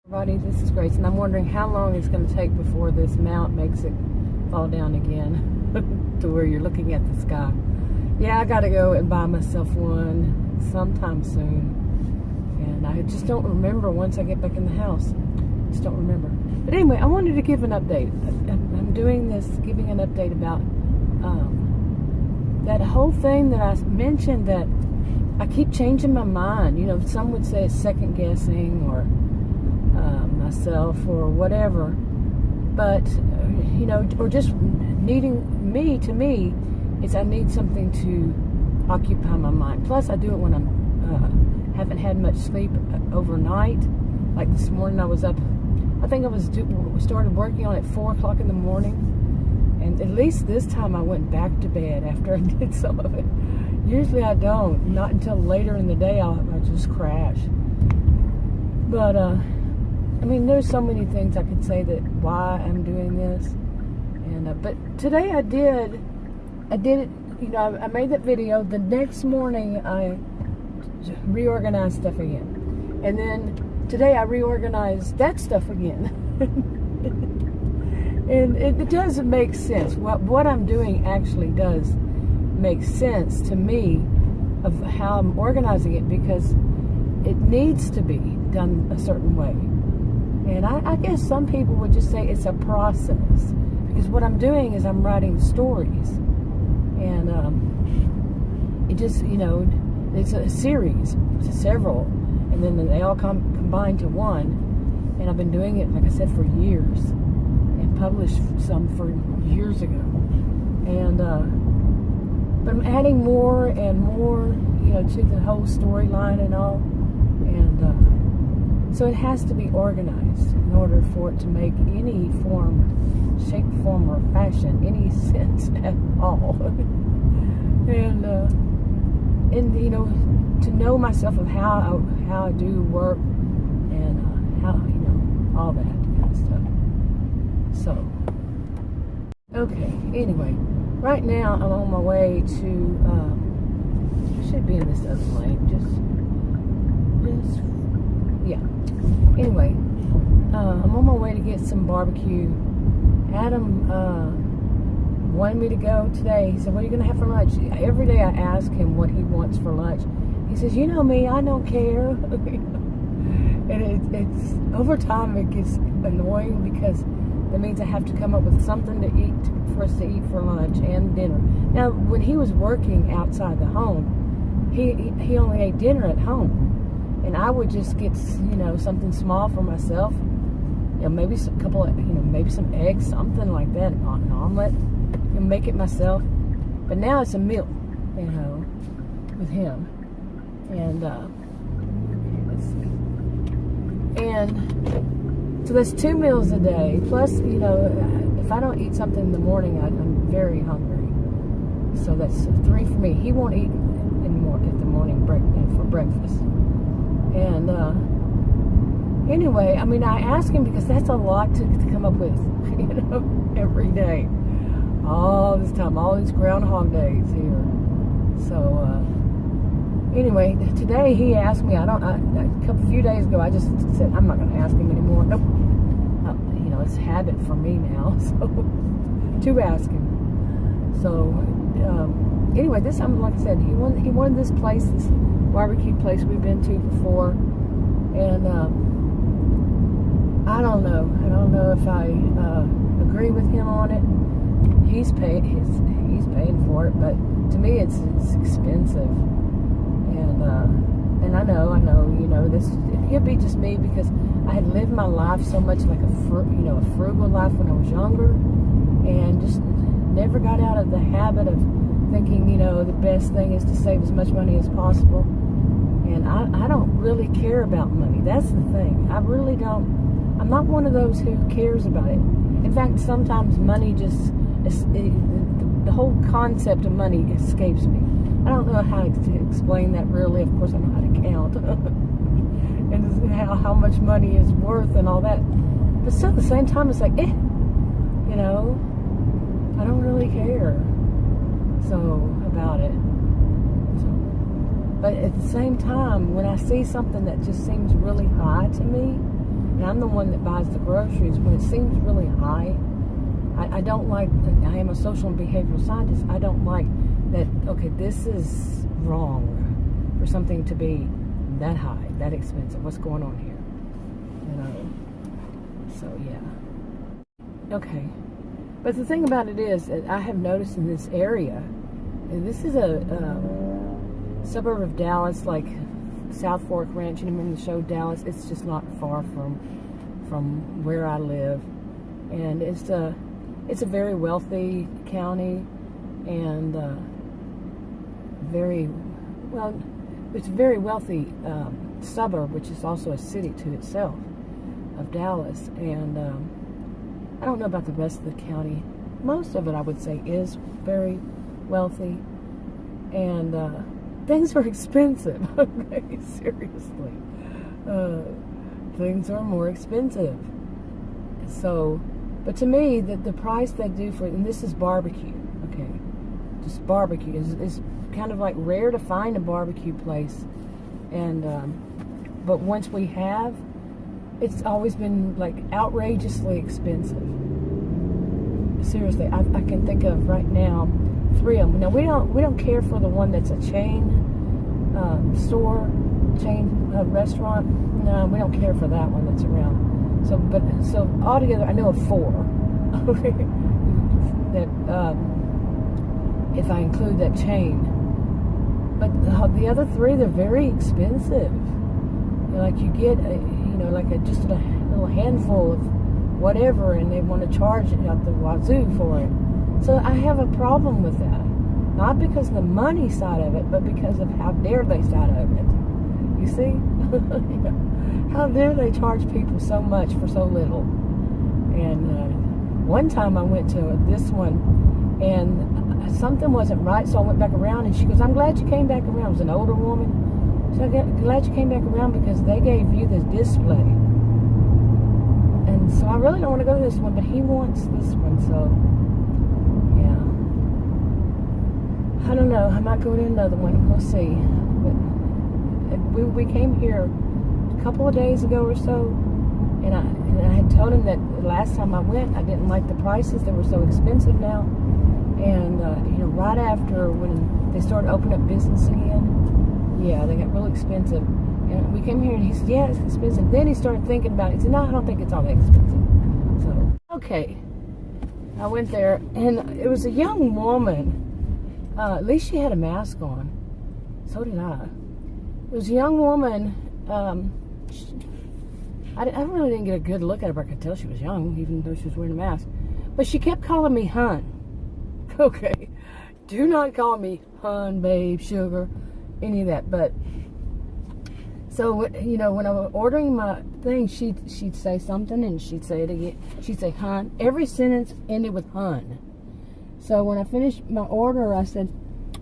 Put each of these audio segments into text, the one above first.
Everybody, this is Grace, and I'm wondering how long it's going to take before this mount makes it fall down again to where you're looking at the sky. Yeah, I got to go and buy myself one sometime soon, and I just don't remember once I get back in the house. Just don't remember. But anyway, I wanted to give an update. I'm doing this, giving an update about that whole thing that I mentioned, that I keep changing my mind. You know, some would say it's second guessing or myself or whatever, but you know, or just needing me. To me, is I need something to occupy my mind. Plus, I do it when I'm haven't had much sleep overnight. Like this morning, I was up. I think I started working on it at 4 o'clock in the morning, and at least this time I went back to bed after I did some of it. Usually I don't. Not until later in the day I'll just crash. But I mean, there's so many things I could say that why I'm doing this, and but today I did it. You know, I made that video. The next morning I reorganized stuff again, and then today I reorganized that stuff again. And it does make sense. What I'm doing actually does make sense to me of how I'm organizing it, because it needs to be done a certain way. And I guess some people would just say it's a process, because what I'm doing is I'm writing stories, and it just, you know, it's a series, it's several, and then they all combine to one. And I've been doing it, like I said, for years, and published some for years ago. And but I'm adding more and more, you know, to the whole storyline and all, and so it has to be organized in order for it to make any form, shape, form, or fashion any sense at all. And you know, to know myself of how I do work, and how, you know, all that kind of stuff. So, okay. Anyway, right now I'm on my way to. I should be in this other lane. Just. Yeah. Anyway, I'm on my way to get some barbecue. Adam wanted me to go today. He said, "What are you going to have for lunch?" Every day I ask him what he wants for lunch. He says, "You know me, I don't care." And it's over time it gets annoying, because that means I have to come up with something to eat for us to eat for lunch and dinner. Now, when he was working outside the home, he only ate dinner at home. And I would just get, you know, something small for myself. You know, maybe a couple of, you know, maybe some eggs, something like that, an omelet. You know, make it myself. But now it's a meal, you know, with him. And let's see. And so that's 2 meals a day. Plus, you know, if I don't eat something in the morning, I'm very hungry. So that's 3 for me. He won't eat anymore at the morning for breakfast. And anyway, I mean, I ask him because that's a lot to come up with, you know, every day, all this time, all these Groundhog Days here. So anyway, today he asked me. A few days ago, I just said I'm not going to ask him anymore. Nope. You know, it's habit for me now, so to ask him. So anyway, this time, like I said, he wanted this place, this barbecue place we've been to before, and I don't know if I agree with him on it. He's paying for it, but to me it's expensive, and I know, you know, this it could be just me, because I had lived my life so much like a frugal life when I was younger, and just never got out of the habit of thinking, you know, the best thing is to save as much money as possible. And I don't really care about money. That's the thing. I really don't. I'm not one of those who cares about it. In fact, sometimes money just, the whole concept of money escapes me. I don't know how to explain that really. Of course, I know how to count and how much money is worth and all that. But still, at the same time, it's like, you know, I don't really care about it. But at the same time, when I see something that just seems really high to me, and I'm the one that buys the groceries, when it seems really high, I don't like, I am a social and behavioral scientist, I don't like that, okay, this is wrong for something to be that high, that expensive. What's going on here? You know? So, yeah. Okay. But the thing about it is that I have noticed in this area, and this is a suburb of Dallas, like South Fork Ranch. You remember the show Dallas? It's just not far from where I live, and it's a very wealthy county, and it's a very wealthy suburb, which is also a city to itself of Dallas, and I don't know about the rest of the county. Most of it, I would say, is very wealthy, and things are expensive. Okay, seriously, things are more expensive. So, but to me, the price they do for, and this is barbecue. Okay, just barbecue is kind of like rare to find a barbecue place, and but once we have, it's always been like outrageously expensive. Seriously, I can think of right now 3 of them. Now we don't care for the one that's a chain store, chain restaurant. No, we don't care for that one that's around. So altogether, I know of 4. That if I include that chain, but the other 3, they're very expensive. Like you get just a little handful of whatever, and they want to charge it out the wazoo for it. So I have a problem with that, not because of the money side of it, but because of how dare they side of it. You see? How dare they charge people so much for so little? And one time I went to this one, and something wasn't right, so I went back around, and she goes, "I'm glad you came back around." It was an older woman. So I'm glad you came back around because they gave you this display. And so I really don't want to go to this one, but he wants this one, so yeah. I don't know. I might go to another one. We'll see. But we came here a couple of days ago or so, and I had told him that the last time I went, I didn't like the prices. They were so expensive now. And right after when they started opening up business again, yeah, they got real expensive. And we came here and he said, "Yeah, it's expensive." Then he started thinking about it. He said, "No, I don't think it's all that expensive." So, okay. I went there, and it was a young woman. At least she had a mask on. So did I. It was a young woman. I really didn't get a good look at her, but I could tell she was young, even though she was wearing a mask. But she kept calling me hun. Okay. Do not call me hun, babe, sugar, any of that. But so when I was ordering my thing, she'd say something and she'd say it again. She'd say hun. Every sentence ended with hun. So when I finished my order, I said,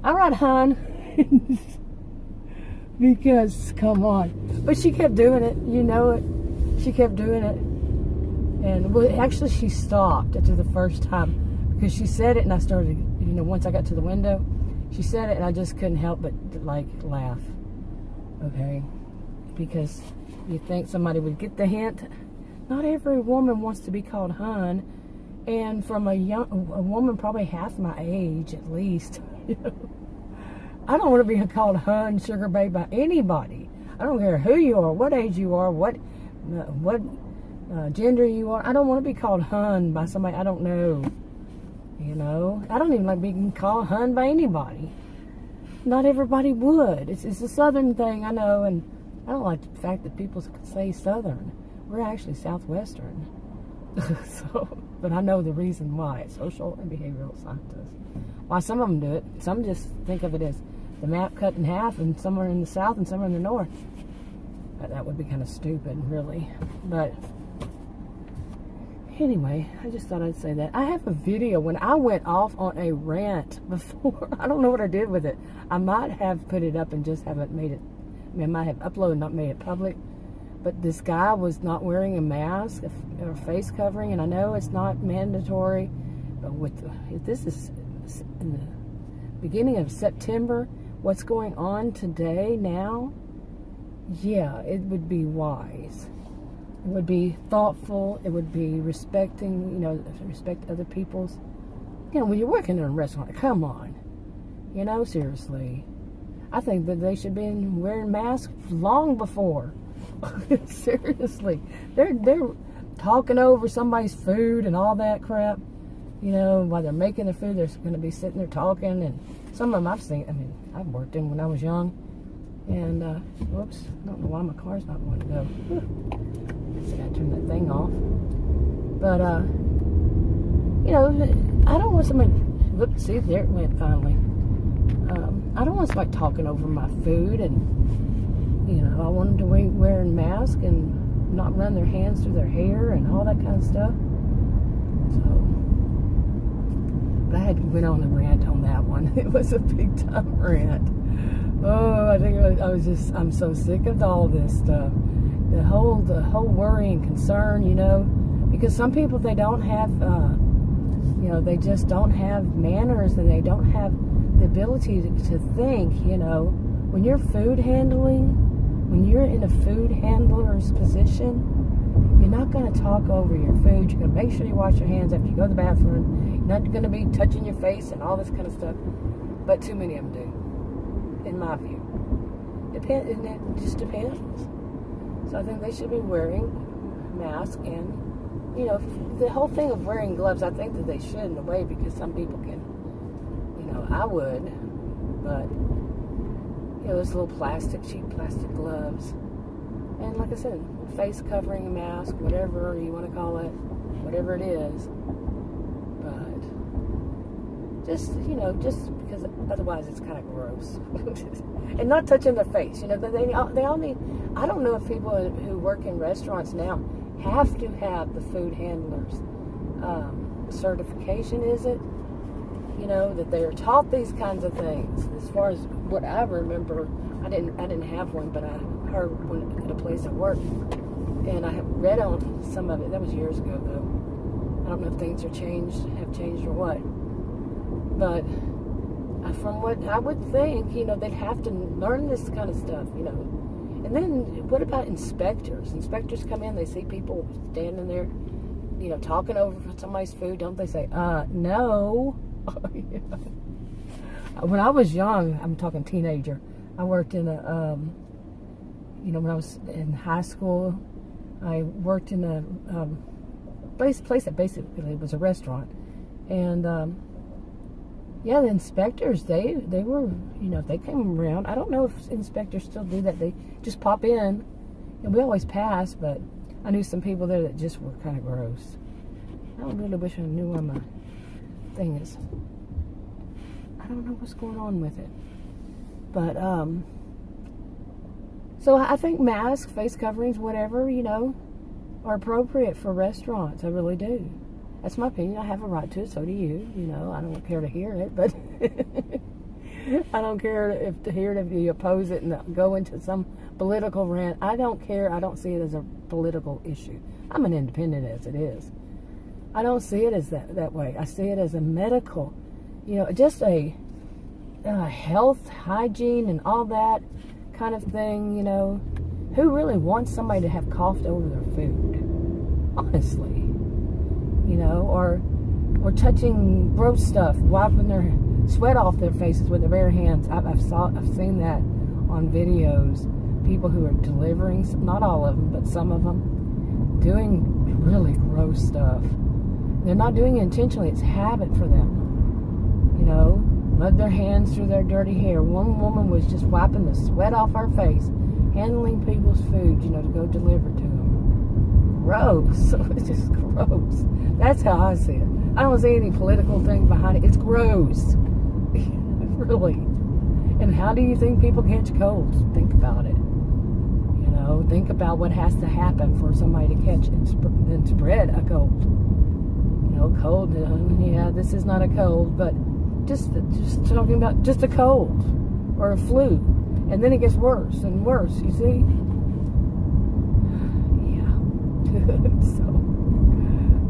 "All right, hun," because come on. But she kept doing it. You know it. She kept doing it, and actually she stopped after the first time because she said it, and I started. Once I got to the window, she said it, and I just couldn't help but laugh. Okay. Because you think somebody would get the hint. Not every woman wants to be called hun, and from a woman probably half my age at least. I don't want to be called hun, sugar babe by anybody. I don't care who you are, what age you are, what gender you are. I don't want to be called hun by somebody I don't know. I don't even like being called hun by anybody. Not everybody would. It's a southern thing, I know, and I don't like the fact that people say southern. We're actually southwestern. But I know the reason why. Social and behavioral scientists. Why some of them do it. Some just think of it as the map cut in half, and some are in the south and some are in the north. That would be kind of stupid, really. But anyway, I just thought I'd say that. I have a video when I went off on a rant before. I don't know what I did with it. I might have put it up and just haven't made it. I might have uploaded and not made it public. But this guy was not wearing a mask or face covering, and I know it's not mandatory. But this is in the beginning of September. What's going on today now? Yeah, it would be wise It would be thoughtful. It would be respecting, respect other people's. When you're working in a restaurant, come on. Seriously. I think that they should be wearing masks long before. Seriously. They're talking over somebody's food and all that crap. While they're making the food, they're going to be sitting there talking. And some of them I've seen, I've worked in when I was young. And, whoops, I don't know why my car's not wanting to go. I got to turn that thing off. But, I don't want somebody, whoops, see, there it went finally. I don't want somebody talking over my food, and, I want them to be wearing masks and not run their hands through their hair and all that kind of stuff. So, but I went on a rant on that one. It was a big time rant. Oh, I think I'm so sick of all this stuff. The whole worry and concern, because some people, they don't have, they just don't have manners, and they don't have the ability to think, when you're food handling, when you're in a food handler's position, you're not going to talk over your food. You're going to make sure you wash your hands after you go to the bathroom. You're not going to be touching your face and all this kind of stuff. But too many of them do, in my view. And it just depends. So I think they should be wearing masks, and, the whole thing of wearing gloves, I think that they should in a way, because some people can, I would, but, those little cheap plastic gloves. And like I said, face covering, mask, whatever you want to call it, whatever it is. But just because otherwise it's kind of gross. And not touching their face. They all need, I don't know if people who work in restaurants now have to have the food handlers certification, is it? That they are taught these kinds of things. As far as what I remember, I didn't have one, but I heard one at a place I worked, and I have read on some of it. That was years ago, though. I don't know if things have changed or what. But from what I would think, they'd have to learn this kind of stuff, And then what about inspectors? Inspectors come in, they see people standing there, talking over somebody's food. Don't they say, no? When I was young, I'm talking teenager, I worked in a, when I was in high school, I worked in a place that basically was a restaurant. And, the inspectors, they were, they came around. I don't know if inspectors still do that. They just pop in, and we always pass, but I knew some people there that just were kind of gross. I really wish I knew where my thing is. I don't know what's going on with it. But, so I think masks, face coverings, whatever, are appropriate for restaurants. I really do. That's my opinion. I have a right to it. So do you. I don't care to hear it, but I don't care to hear it if you oppose it and go into some political rant. I don't care. I don't see it as a political issue. I'm an independent as it is. I don't see it as that way. I see it as a medical, just a health, hygiene, and all that kind of thing, Who really wants somebody to have coughed over their food? Honestly. Or touching gross stuff, wiping their sweat off their faces with their bare hands. I've seen that on videos. People who are delivering, not all of them, but some of them, doing really gross stuff. They're not doing it intentionally. It's habit for them. Mud their hands through their dirty hair. One woman was just wiping the sweat off her face, handling people's food, to go deliver to them. Gross. It's just gross. That's how I see it. I don't see any political thing behind it. It's gross. Really. And how do you think people catch colds? Think about it. Think about what has to happen for somebody to catch and spread a cold. Cold, this is not a cold, but just talking about just a cold or a flu, and then it gets worse and worse, you see?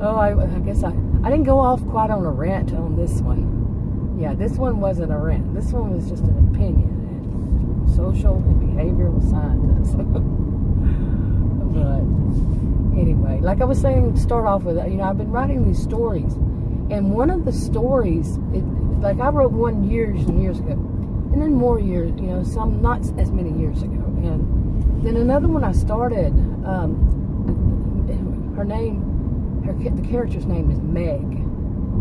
So, I guess I didn't go off quite on a rant on this one. Yeah, this one wasn't a rant. This one was just an opinion, social and behavioral scientist. But anyway, like I was saying, start off with, I've been writing these stories, and one of the stories, like I wrote one years and years ago, and then more years, some not as many years ago, and then another one I started. The character's name is Meg,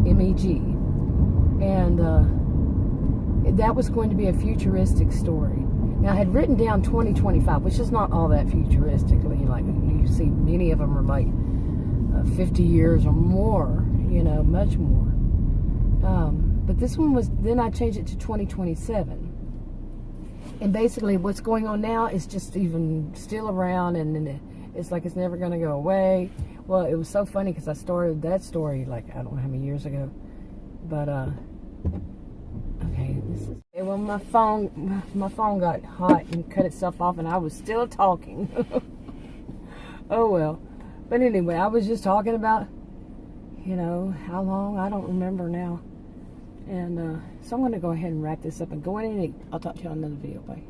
M-E-G, and that was going to be a futuristic story. Now, I had written down 2025, which is not all that futuristically. Like, you see, many of them are like 50 years or more, much more. But this one was, then I changed it to 2027. And basically what's going on now is just even still around, and it's like it's never going to go away. Well, it was so funny because I started that story like, I don't know how many years ago. But, okay, well, my phone got hot and cut itself off, and I was still talking. Oh, well. But anyway, I was just talking about, how long, I don't remember now. And so I'm going to go ahead and wrap this up and go in and eat. I'll talk to you on another video. Bye.